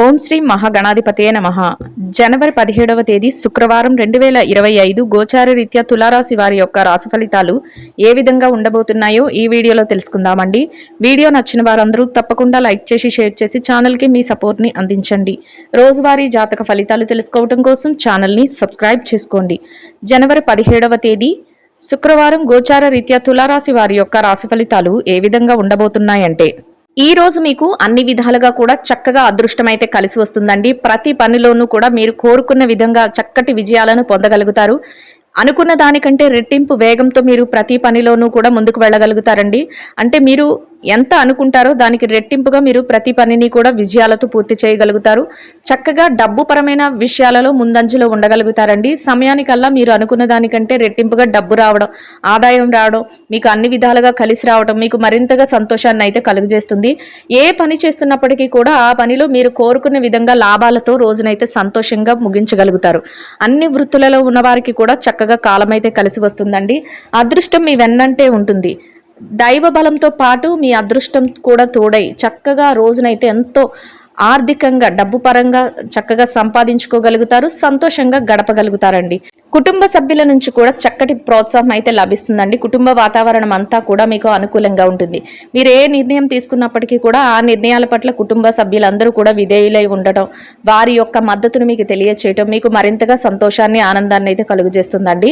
ఓం శ్రీ మహాగణాధిపతయే నమః. జనవరి 17వ తేదీ శుక్రవారం 2025 గోచార రీత్యా తులారాశి వారి యొక్క రాశి ఫలితాలు ఏ విధంగా ఉండబోతున్నాయో ఈ వీడియోలో తెలుసుకుందామండి. వీడియో నచ్చిన వారందరూ తప్పకుండా లైక్ చేసి షేర్ చేసి ఛానల్కి మీ సపోర్ట్ని అందించండి. రోజువారీ జాతక ఫలితాలు తెలుసుకోవడం కోసం ఛానల్ని సబ్స్క్రైబ్ చేసుకోండి. జనవరి 17వ తేదీ శుక్రవారం గోచార రీత్యా తులారాశి వారి యొక్క రాశి ఫలితాలు ఏ విధంగా ఉండబోతున్నాయంటే, ఈ రోజు మీకు అన్ని విధాలుగా కూడా చక్కగా అదృష్టం అయితే కలిసి వస్తుందండి. ప్రతి పనిలోనూ కూడా మీరు కోరుకున్న విధంగా చక్కటి విజయాలను పొందగలుగుతారు. అనుకున్న దానికంటే రెట్టింపు వేగంతో మీరు ప్రతి పనిలోనూ కూడా ముందుకు వెళ్ళగలుగుతారండి. అంటే మీరు ఎంత అనుకుంటారో దానికి రెట్టింపుగా మీరు ప్రతి పనిని కూడా విజయాలతో పూర్తి చేయగలుగుతారు. చక్కగా డబ్బు పరమైన విషయాలలో ముందంజలో ఉండగలుగుతారండి. సమయానికల్లా మీరు అనుకున్న దానికంటే రెట్టింపుగా డబ్బు రావడం, ఆదాయం రావడం, మీకు అన్ని విధాలుగా కలిసి రావడం మీకు మరింతగా సంతోషాన్ని అయితే కలుగజేస్తుంది. ఏ పని చేస్తున్నప్పటికీ కూడా ఆ పనిలో మీరు కోరుకున్న విధంగా లాభాలతో రోజునైతే సంతోషంగా ముగించగలుగుతారు. అన్ని వృత్తులలో ఉన్న వారికి కూడా చక్కగా కాలం అయితే కలిసి వస్తుందండి. అదృష్టం మీ వెన్నంటే ఉంటుంది. దైవ బలంతో పాటు మీ అదృష్టం కూడా తోడై చక్కగా రోజునైతే ఎంతో ఆర్థికంగా డబ్బు పరంగా చక్కగా సంపాదించుకోగలుగుతారు, సంతోషంగా గడపగలుగుతారండి. కుటుంబ సభ్యుల నుంచి కూడా చక్కటి ప్రోత్సాహం అయితే లభిస్తుందండి. కుటుంబ వాతావరణం అంతా కూడా మీకు అనుకూలంగా ఉంటుంది. మీరు ఏ నిర్ణయం తీసుకున్నప్పటికీ కూడా ఆ నిర్ణయాల పట్ల కుటుంబ సభ్యులందరూ కూడా విధేయులై ఉండటం, వారి యొక్క మద్దతును మీకు తెలియచేయటం మీకు మరింతగా సంతోషాన్ని, ఆనందాన్ని అయితే కలుగజేస్తుందండి.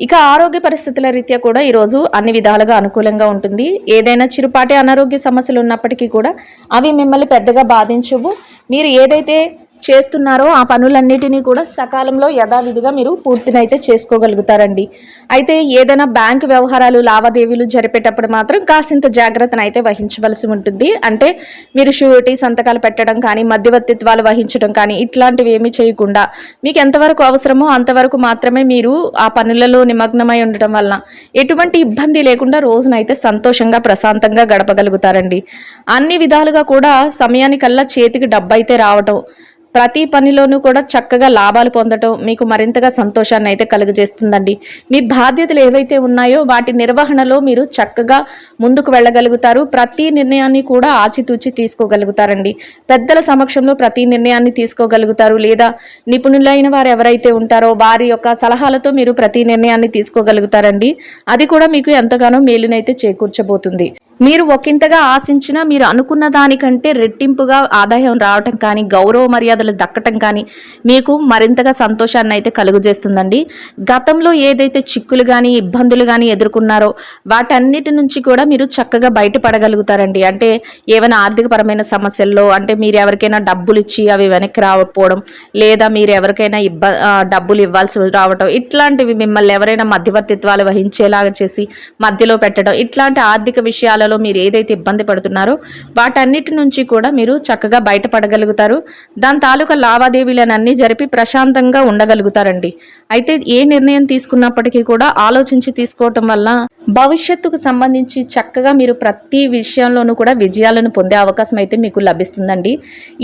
ఇక ఆరోగ్య పరిస్థితుల రీత్యా కూడా ఈరోజు అన్ని విధాలుగా అనుకూలంగా ఉంటుంది. ఏదైనా చిరుపాటి అనారోగ్య సమస్యలు ఉన్నప్పటికీ కూడా అవి మిమ్మల్ని పెద్దగా బాధించవు. మీరు ఏదైతే చేస్తున్నారో ఆ పనులన్నిటినీ కూడా సకాలంలో యథావిధిగా మీరు పూర్తినైతే చేసుకోగలుగుతారండి. అయితే ఏదైనా బ్యాంకు వ్యవహారాలు, లావాదేవీలు జరిపేటప్పుడు మాత్రం కాసింత జాగ్రత్తను అయితే వహించవలసి ఉంటుంది. అంటే మీరు షూరిటీ సంతకాలు పెట్టడం కానీ, మధ్యవర్తిత్వాలు వహించడం కానీ ఇట్లాంటివి ఏమీ చేయకుండా మీకు ఎంతవరకు అవసరమో అంతవరకు మాత్రమే మీరు ఆ పనులలో నిమగ్నమై ఉండటం వలన ఎటువంటి ఇబ్బంది లేకుండా రోజునైతే సంతోషంగా, ప్రశాంతంగా గడపగలుగుతారండి. అన్ని విధాలుగా కూడా సమయానికల్లా చేతికి డబ్బు అయితే రావటం, ప్రతి పనిలోనూ కూడా చక్కగా లాభాలు పొందటం మీకు మరింతగా సంతోషాన్ని అయితే కలుగజేస్తుందండి. మీ బాధ్యతలు ఏవైతే ఉన్నాయో వాటి నిర్వహణలో మీరు చక్కగా ముందుకు వెళ్ళగలుగుతారు. ప్రతి నిర్ణయాన్ని కూడా ఆచితూచి తీసుకోగలుగుతారండి. పెద్దల సమక్షంలో ప్రతి నిర్ణయాన్ని తీసుకోగలుగుతారు. లేదా నిపుణులైన వారు ఎవరైతే ఉంటారో వారి యొక్క సలహాలతో మీరు ప్రతి నిర్ణయాన్ని తీసుకోగలుగుతారండి. అది కూడా మీకు ఎంతగానో మేలునైతే చేకూర్చబోతుంది. మీరు ఒకంతగా ఆశించినా మీరు అనుకున్న దానికంటే రెట్టింపుగా ఆదాయం రావటం కానీ, గౌరవ మర్యాదలు దక్కటం కానీ మీకు మరింతగా సంతోషాన్ని అయితే కలుగజేస్తుందండి. గతంలో ఏదైతే చిక్కులు కానీ, ఇబ్బందులు కానీ ఎదుర్కొన్నారో వాటన్నిటి నుంచి కూడా మీరు చక్కగా బయటపడగలుగుతారండి. అంటే ఏమైనా ఆర్థికపరమైన సమస్యల్లో, అంటే మీరు ఎవరికైనా డబ్బులు ఇచ్చి అవి వెనక్కి రాకపోవడం, లేదా మీరు ఎవరికైనా డబ్బులు ఇవ్వాల్సి రావటం, ఇట్లాంటివి మిమ్మల్ని ఎవరైనా మధ్యవర్తిత్వాలు వహించేలాగా చేసి మధ్యలో పెట్టడం, ఇట్లాంటి ఆర్థిక విషయాలలో మీరు ఏదైతే ఇబ్బంది పడుతున్నారో వాటన్నిటి నుంచి కూడా మీరు చక్కగా బయటపడగలుగుతారు. దాని తాలూకా లావాదేవీలన్నీ జరిపి ప్రశాంతంగా ఉండగలుగుతారండి. అయితే ఏ నిర్ణయం తీసుకున్నప్పటికీ కూడా ఆలోచించి తీసుకోవటం వల్ల భవిష్యత్తుకు సంబంధించి చక్కగా మీరు ప్రతి విషయంలోనూ కూడా విజయాలను పొందే అవకాశం అయితే మీకు లభిస్తుందండి.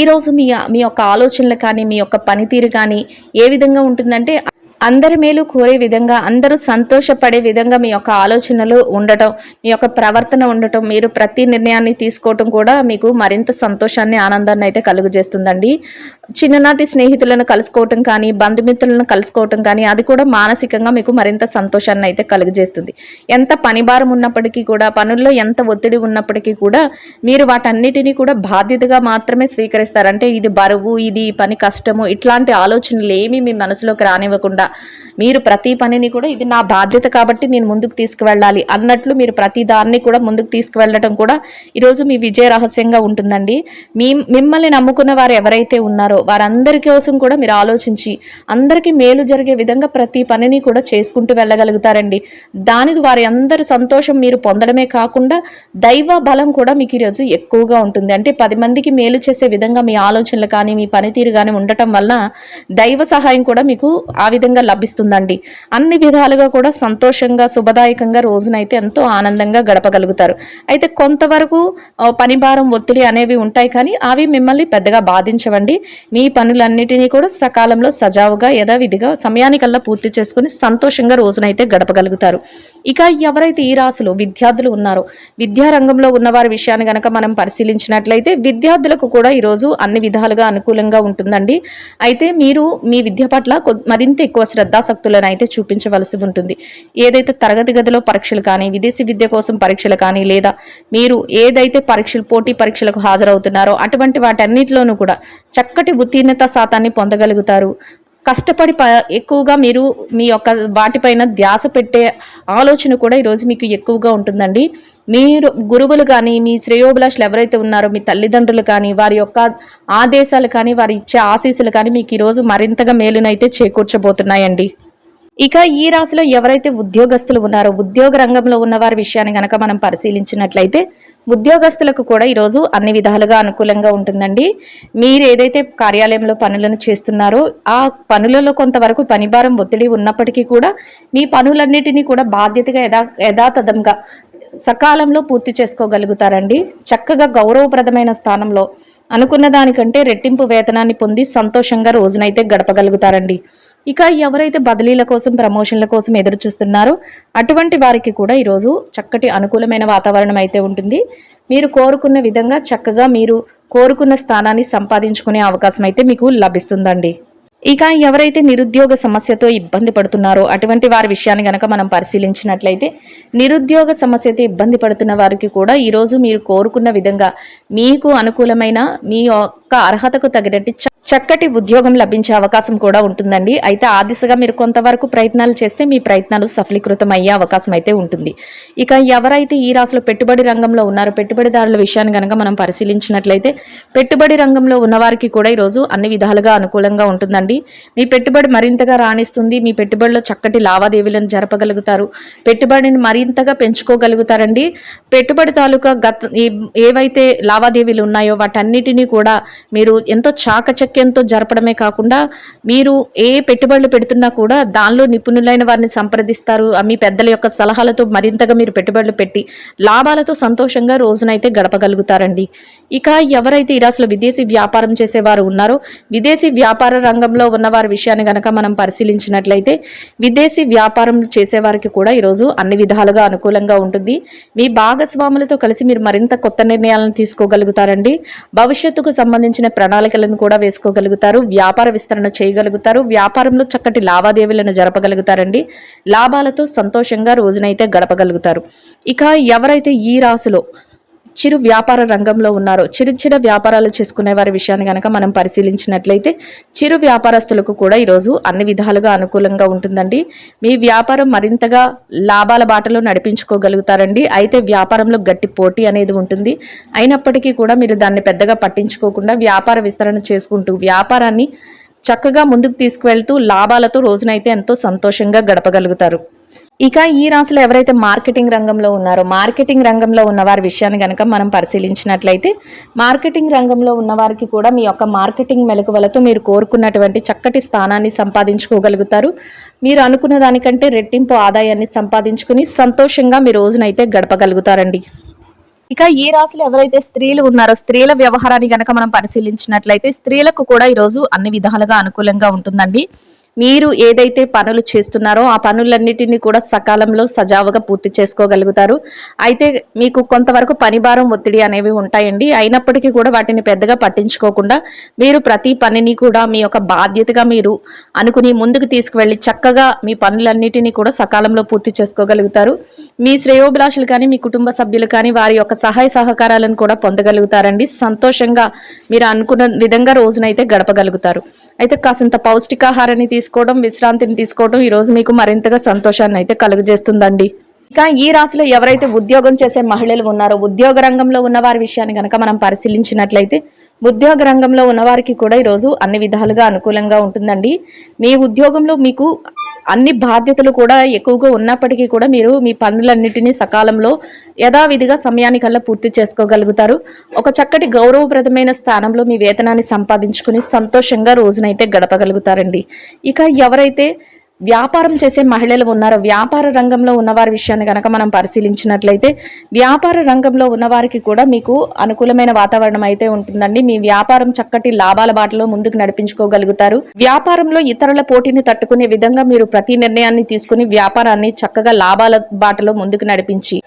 ఈరోజు మీ యొక్క ఆలోచనలు కానీ, మీ యొక్క పనితీరు కానీ ఏ విధంగా ఉంటుందంటే, అందరి మేలు కోరే విధంగా, అందరూ సంతోషపడే విధంగా మీ యొక్క ఆలోచనలు ఉండటం, మీ యొక్క ప్రవర్తన ఉండటం, మీరు ప్రతి నిర్ణయాన్ని తీసుకోవటం కూడా మీకు మరింత సంతోషాన్ని, ఆనందాన్ని అయితే కలుగజేస్తుందండి. చిన్ననాటి స్నేహితులను కలుసుకోవటం కానీ, బంధుమిత్రులను కలుసుకోవటం కానీ అది కూడా మానసికంగా మీకు మరింత సంతోషాన్ని అయితే కలుగజేస్తుంది. ఎంత పని భారం ఉన్నప్పటికీ కూడా, పనుల్లో ఎంత ఒత్తిడి ఉన్నప్పటికీ కూడా మీరు వాటన్నిటినీ కూడా బాధ్యతగా మాత్రమే స్వీకరిస్తారు. అంటే ఇది బరువు, ఇది పని కష్టము, ఇట్లాంటి ఆలోచనలు ఏమీ మీ మనసులోకి రానివ్వకుండా మీరు ప్రతి పనిని కూడా ఇది నా బాధ్యత కాబట్టి నేను ముందుకు తీసుకువెళ్ళాలి అన్నట్లు మీరు ప్రతి దాన్ని కూడా ముందుకు తీసుకువెళ్ళడం కూడా ఈరోజు మీ విజయ రహస్యంగా ఉంటుందండి. మిమ్మల్ని నమ్ముకున్న వారు ఎవరైతే ఉన్నారో వారందరి కోసం కూడా మీరు ఆలోచించి అందరికీ మేలు జరిగే విధంగా ప్రతి పనిని కూడా చేసుకుంటూ వెళ్ళగలుగుతారండి. దాని వారి అందరి సంతోషం మీరు పొందడమే కాకుండా దైవ బలం కూడా మీకు ఈరోజు ఎక్కువగా ఉంటుంది. అంటే 10 మందికి మేలు చేసే విధంగా మీ ఆలోచనలు కానీ, మీ పనితీరు కానీ ఉండటం వల్ల దైవ సహాయం కూడా మీకు ఆ విధంగా లభిస్తుందండి. అన్ని విధాలుగా కూడా సంతోషంగా, శుభదాయకంగా రోజునైతే ఎంతో ఆనందంగా గడపగలుగుతారు. అయితే కొంతవరకు పని భారం, ఒత్తిడి అనేవి ఉంటాయి కానీ అవి మిమ్మల్ని పెద్దగా బాధించవండి. మీ పనులన్నిటినీ కూడా సకాలంలో సజావుగా యథావిధిగా సమయానికల్లా పూర్తి చేసుకుని సంతోషంగా రోజునైతే గడపగలుగుతారు. ఇక ఎవరైతే ఈ రాశిలో విద్యార్థులు ఉన్నారో, విద్యారంగంలో ఉన్న వారి విషయాన్ని గనక మనం పరిశీలించినట్లయితే విద్యార్థులకు కూడా ఈరోజు అన్ని విధాలుగా అనుకూలంగా ఉంటుందండి. అయితే మీరు మీ విద్య పట్ల మరింత ఎక్కువ శ్రద్ధాశక్తులను అయితే చూపించవలసి ఉంటుంది. ఏదైతే తరగతి గదిలో పరీక్షలు కానీ, విదేశీ విద్య కోసం పరీక్షలు కానీ, లేదా మీరు ఏదైతే పోటీ పరీక్షలకు హాజరవుతున్నారో అటువంటి వాటన్నిటిలోనూ కూడా చక్కటి ఉత్తీర్ణత శాతాన్ని పొందగలుగుతారు. కష్టపడి ఎక్కువగా మీరు మీ యొక్క వాటిపైన ధ్యాస పెట్టే ఆలోచన కూడా ఈరోజు మీకు ఎక్కువగా ఉంటుందండి. మీరు గురువులు కానీ, మీ శ్రేయోభిలాషులు ఎవరైతే ఉన్నారో మీ తల్లిదండ్రులు కానీ, వారి యొక్క ఆదేశాలు కానీ, వారి ఇచ్చే ఆశీస్సులు కానీ మీకు ఈరోజు మరింతగా మేలునైతే చేకూర్చబోతున్నాయండి. ఇక ఈ రాశిలో ఎవరైతే ఉద్యోగస్తులు ఉన్నారో, ఉద్యోగ రంగంలో ఉన్న వారి విషయాన్ని గనక మనం పరిశీలించినట్లయితే ఉద్యోగస్తులకు కూడా ఈరోజు అన్ని విధాలుగా అనుకూలంగా ఉంటుందండి. మీరు ఏదైతే కార్యాలయంలో పనులను చేస్తున్నారో ఆ పనులలో కొంతవరకు పనిభారం ఒత్తిడి ఉన్నప్పటికీ కూడా మీ పనులన్నిటినీ కూడా బాధ్యతగా యథాతథంగా సకాలంలో పూర్తి చేసుకోగలుగుతారండి. చక్కగా గౌరవప్రదమైన స్థానంలో అనుకున్న దానికంటే రెట్టింపు వేతనాన్ని పొంది సంతోషంగా రోజునైతే గడపగలుగుతారండి. ఇక ఎవరైతే బదిలీల కోసం, ప్రమోషన్ల కోసం ఎదురు చూస్తున్నారో అటువంటి వారికి కూడా ఈరోజు చక్కటి అనుకూలమైన వాతావరణం అయితే ఉంటుంది. మీరు కోరుకున్న విధంగా చక్కగా మీరు కోరుకున్న స్థానాన్ని సంపాదించుకునే అవకాశం అయితే మీకు లభిస్తుందండి. ఇక ఎవరైతే నిరుద్యోగ సమస్యతో ఇబ్బంది పడుతున్నారో అటువంటి వారి విషయాన్ని గనక మనం పరిశీలించినట్లయితే నిరుద్యోగ సమస్యతో ఇబ్బంది పడుతున్న వారికి కూడా ఈరోజు మీరు కోరుకున్న విధంగా మీకు అనుకూలమైన మీ యొక్క అర్హతకు తగినట్టు చక్కటి ఉద్యోగం లభించే అవకాశం కూడా ఉంటుందండి. అయితే ఆ దిశగా మీరు కొంతవరకు ప్రయత్నాలు చేస్తే మీ ప్రయత్నాలు సఫలీకృతం అయ్యే అవకాశం అయితే ఉంటుంది. ఇక ఎవరైతే ఈ రాశిలో పెట్టుబడి రంగంలో ఉన్నారో పెట్టుబడిదారుల విషయాన్ని కనుక మనం పరిశీలించినట్లయితే పెట్టుబడి రంగంలో ఉన్నవారికి కూడా ఈరోజు అన్ని విధాలుగా అనుకూలంగా ఉంటుందండి. మీ పెట్టుబడి మరింతగా రాణిస్తుంది. మీ పెట్టుబడిలో చక్కటి లావాదేవీలను జరపగలుగుతారు. పెట్టుబడిని మరింతగా పెంచుకోగలుగుతారండి. పెట్టుబడి తాలూకా ఏవైతే లావాదేవీలు ఉన్నాయో వాటన్నిటినీ కూడా మీరు ఎంతో చాకచక్యంతో జరపడమే కాకుండా మీరు ఏ పెట్టుబడులు పెడుతున్నా కూడా దానిలో నిపుణులైన వారిని సంప్రదిస్తారు. మీ పెద్దల యొక్క సలహాలతో మరింతగా మీరు పెట్టుబడులు పెట్టి లాభాలతో సంతోషంగా రోజునైతే గడపగలుగుతారండి. ఇక ఎవరైతే ఈ రాశిలో విదేశీ వ్యాపారం చేసేవారు ఉన్నారో విదేశీ వ్యాపార రంగంలో ఉన్న వారి విషయాన్ని గనక మనం పరిశీలించినట్లయితే విదేశీ వ్యాపారం చేసేవారికి కూడా ఈరోజు అన్ని విధాలుగా అనుకూలంగా ఉంటుంది. మీ భాగస్వాములతో కలిసి మీరు మరింత కొత్త నిర్ణయాలను తీసుకోగలుగుతారండి. భవిష్యత్తుకు సంబంధించిన ప్రణాళికలను కూడా వేసుకోగలుగుతారు. వ్యాపార విస్తరణ చేయగలుగుతారు. వ్యాపారంలో చక్కటి లావాదేవీలను జరపగలుగుతారండి. లాభాలతో సంతోషంగా రోజునైతే గడపగలుగుతారు. ఇక ఎవరైతే ఈ రాశిలో చిరు వ్యాపార రంగంలో ఉన్నారో చిన్న వ్యాపారాలు చేసుకునే వారి విషయాన్ని కనుక మనం పరిశీలించినట్లయితే చిరు వ్యాపారస్తులకు కూడా ఈరోజు అన్ని విధాలుగా అనుకూలంగా ఉంటుందండి. మీ వ్యాపారం మరింతగా లాభాల బాటలో నడిపించుకోగలుగుతారండి. అయితే వ్యాపారంలో గట్టి పోటీ అనేది ఉంటుంది. అయినప్పటికీ కూడా మీరు దాన్ని పెద్దగా పట్టించుకోకుండా వ్యాపార విస్తరణ చేసుకుంటూ వ్యాపారాన్ని చక్కగా ముందుకు తీసుకువెళ్తూ లాభాలతో రోజునైతే ఎంతో సంతోషంగా గడపగలుగుతారు. ఇక ఈ రాశిలో ఎవరైతే మార్కెటింగ్ రంగంలో ఉన్నారో మార్కెటింగ్ రంగంలో ఉన్న వారి విషయాన్ని కనుక మనం పరిశీలించినట్లయితే మార్కెటింగ్ రంగంలో ఉన్న వారికి కూడా మీ యొక్క మార్కెటింగ్ మెలకువలతో మీరు కోరుకున్నటువంటి చక్కటి స్థానాన్ని సంపాదించుకోగలుగుతారు. మీరు అనుకున్న దానికంటే రెట్టింపు ఆదాయాన్ని సంపాదించుకుని సంతోషంగా మీ రోజునైతే గడపగలుగుతారండి. ఇక ఈ రాశిలో ఎవరైతే స్త్రీలు ఉన్నారో స్త్రీల వ్యవహారాన్ని గనక మనం పరిశీలించినట్లయితే స్త్రీలకు కూడా ఈరోజు అన్ని విధాలుగా అనుకూలంగా ఉంటుందండి. మీరు ఏదైతే పనులు చేస్తున్నారో ఆ పనులన్నిటినీ కూడా సకాలంలో సజావుగా పూర్తి చేసుకోగలుగుతారు. అయితే మీకు కొంతవరకు పనిభారం ఒత్తిడి అనేవి ఉంటాయండి. అయినప్పటికీ కూడా వాటిని పెద్దగా పట్టించుకోకుండా మీరు ప్రతి పనిని కూడా మీ యొక్క బాధ్యతగా మీరు అనుకుని ముందుకు తీసుకువెళ్ళి చక్కగా మీ పనులన్నిటినీ కూడా సకాలంలో పూర్తి చేసుకోగలుగుతారు. మీ శ్రేయోభిలాషులు కానీ మీ కుటుంబ సభ్యులు కానీ వారి యొక్క సహాయ సహకారాలను కూడా పొందగలుగుతారండి. సంతోషంగా మీరు అనుకున్న విధంగా రోజునైతే గడపగలుగుతారు. అయితే కాసింత పౌష్టికాహారాన్ని తీసుకోవడం విశ్రాంతిని తీసుకోవడం ఈరోజు మీకు మరింతగా సంతోషాన్ని అయితే కలుగజేస్తుందండి. ఇక ఈ రాశిలో ఎవరైతే ఉద్యోగం చేసే మహిళలు ఉన్నారో ఉద్యోగ రంగంలో ఉన్న వారి విషయాన్ని కనుక మనం పరిశీలించినట్లయితే ఉద్యోగ రంగంలో ఉన్నవారికి కూడా ఈరోజు అన్ని విధాలుగా అనుకూలంగా ఉంటుందండి. మీ ఉద్యోగంలో మీకు అన్ని బాధ్యతలు కూడా ఎక్కువగా ఉన్నప్పటికీ కూడా మీరు మీ పనులన్నిటినీ సకాలంలో యథావిధిగా సమయానికల్లా పూర్తి చేసుకోగలుగుతారు. ఒక చక్కటి గౌరవప్రదమైన స్థానంలో మీ వేతనాన్ని సంపాదించుకుని సంతోషంగా రోజునైతే గడపగలుగుతారండి. ఇక ఎవరైతే వ్యాపారం చేసే మహిళలు ఉన్నారు. వ్యాపార రంగంలో ఉన్నవారి విషయాన్ని కనుక మనం పరిశీలించినట్లయితే వ్యాపార రంగంలో ఉన్నవారికి కూడా మీకు అనుకూలమైన వాతావరణం అయితే ఉంటుందండి. మీ వ్యాపారం చక్కటి లాభాల బాటలో ముందుకు నడిపించుకోగలుగుతారు. వ్యాపారంలో ఇతరుల పోటీని తట్టుకునే విధంగా మీరు ప్రతి నిర్ణయాన్ని తీసుకుని వ్యాపారాన్ని చక్కగా లాభాల బాటలో ముందుకు నడిపించి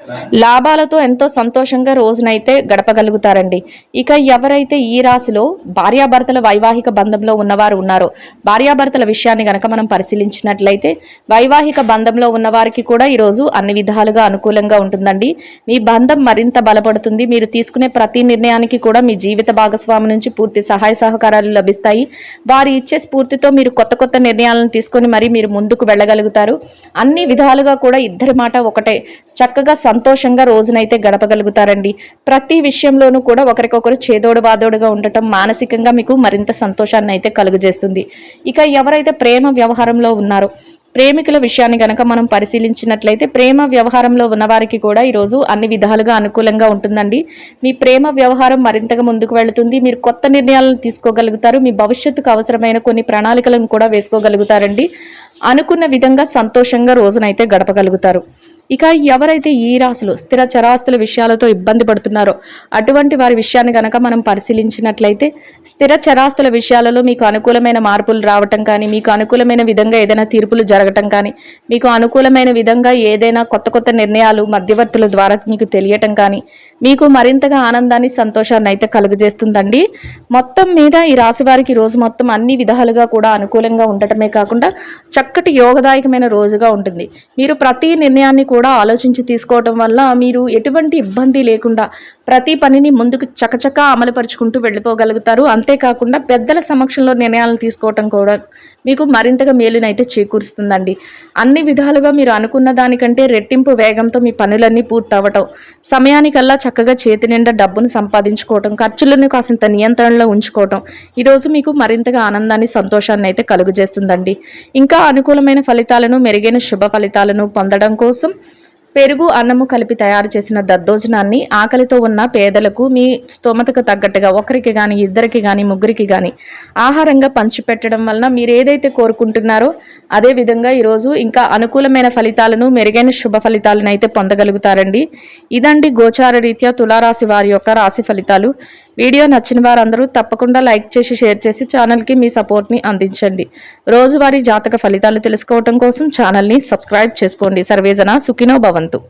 లాభాలతో ఎంతో సంతోషంగా రోజునైతే గడపగలుగుతారండి. ఇక ఎవరైతే ఈ రాశిలో భార్యాభర్తల వైవాహిక బంధంలో ఉన్నవారు ఉన్నారో భార్యాభర్తల విషయాన్ని గనక మనం పరిశీలించినట్లయితే వైవాహిక బంధంలో ఉన్న వారికి కూడా ఈరోజు అన్ని విధాలుగా అనుకూలంగా ఉంటుందండి. మీ బంధం మరింత బలపడుతుంది. మీరు తీసుకునే ప్రతి నిర్ణయానికి కూడా మీ జీవిత భాగస్వామి నుంచి పూర్తి సహాయ సహకారాలు లభిస్తాయి. వారి ఇచ్చే స్ఫూర్తితో మీరు కొత్త కొత్త నిర్ణయాలను తీసుకొని మరి మీరు ముందుకు వెళ్ళగలుగుతారు. అన్ని విధాలుగా కూడా ఇద్దరి మాట ఒకటే, చక్కగా సంతోషంగా రోజునైతే గడపగలుగుతారండి. ప్రతి విషయంలోనూ కూడా ఒకరికొకరు చేదోడు వాదోడుగా ఉండటం మానసికంగా మీకు మరింత సంతోషాన్ని అయితే కలుగజేస్తుంది. ఇక ఎవరైతే ప్రేమ వ్యవహారంలో ఉన్నారో ప్రేమికుల విషయాన్ని గనక మనం పరిశీలించినట్లయితే ప్రేమ వ్యవహారంలో ఉన్నవారికి కూడా ఈరోజు అన్ని విధాలుగా అనుకూలంగా ఉంటుందండి. మీ ప్రేమ వ్యవహారం మరింతగా ముందుకు వెళుతుంది. మీరు కొత్త నిర్ణయాలను తీసుకోగలుగుతారు. మీ భవిష్యత్తుకు అవసరమైన కొన్ని ప్రణాళికలను కూడా వేసుకోగలుగుతారండి. అనుకున్న విధంగా సంతోషంగా రోజునైతే గడపగలుగుతారు. ఇక ఎవరైతే ఈ రాశిలో స్థిర చరాస్తుల విషయాలతో ఇబ్బంది పడుతున్నారో అటువంటి వారి విషయాన్ని కనుక మనం పరిశీలించినట్లయితే స్థిర చరాస్తుల విషయాలలో మీకు అనుకూలమైన మార్పులు రావటం కానీ, మీకు అనుకూలమైన విధంగా ఏదైనా తీర్పులు జరగటం కానీ, మీకు అనుకూలమైన విధంగా ఏదైనా కొత్త కొత్త నిర్ణయాలు మధ్యవర్తుల ద్వారా మీకు తెలియటం కానీ మీకు మరింతగా ఆనందాన్ని సంతోషాన్ని అయితే కలుగజేస్తుందండి. మొత్తం మీద ఈ రాశి వారికి రోజు మొత్తం అన్ని విధాలుగా కూడా అనుకూలంగా ఉండటమే కాకుండా చక్కటి యోగదాయకమైన రోజుగా ఉంటుంది. మీరు ప్రతి నిర్ణయాన్ని కూడా ఆలోచించి తీసుకోవడం వల్ల మీరు ఎటువంటి ఇబ్బంది లేకుండా ప్రతి పనిని ముందుకు చకచకా అమలుపరుచుకుంటూ వెళ్ళిపోగలుగుతారు. అంతేకాకుండా పెద్దల సమక్షంలో నిర్ణయాలు తీసుకోవటం కూడా మీకు మరింతగా మేలునైతే చేకూరుస్తుందండి. అన్ని విధాలుగా మీరు అనుకున్న దానికంటే రెట్టింపు వేగంతో మీ పనులన్నీ పూర్తవటం, సమయానికల్లా చక్కగా చేతి నిండా డబ్బును సంపాదించుకోవటం, ఖర్చులను కాసింత నియంత్రణలో ఉంచుకోవటం ఈరోజు మీకు మరింతగా ఆనందాన్ని సంతోషాన్ని అయితే కలుగజేస్తుందండి. ఇంకా అనుకూలమైన ఫలితాలను, మెరుగైన శుభ ఫలితాలను పొందడం కోసం పెరుగు అన్నము కలిపి తయారు చేసిన దద్దోజనాన్ని ఆకలితో ఉన్న పేదలకు మీ స్తోమతకు తగ్గట్టుగా ఒకరికి కానీ, ఇద్దరికి కానీ, ముగ్గురికి కానీ ఆహారంగా పంచిపెట్టడం వలన మీరు ఏదైతే కోరుకుంటున్నారో అదే విధంగా ఈరోజు ఇంకా అనుకూలమైన ఫలితాలను, మెరుగైన శుభ ఫలితాలను అయితే పొందగలుగుతారండి. ఇదండి గోచార రీత్యా తులారాశి వారి యొక్క రాశి ఫలితాలు. వీడియో నచ్చిన వారందరూ తప్పకుండా లైక్ చేసి షేర్ చేసి ఛానల్కి మీ సపోర్ట్ని అందించండి. రోజువారీ జాతక ఫలితాలు తెలుసుకోవడం కోసం ఛానల్ని సబ్స్క్రైబ్ చేసుకోండి. సర్వేజన సుఖినో భవంతు.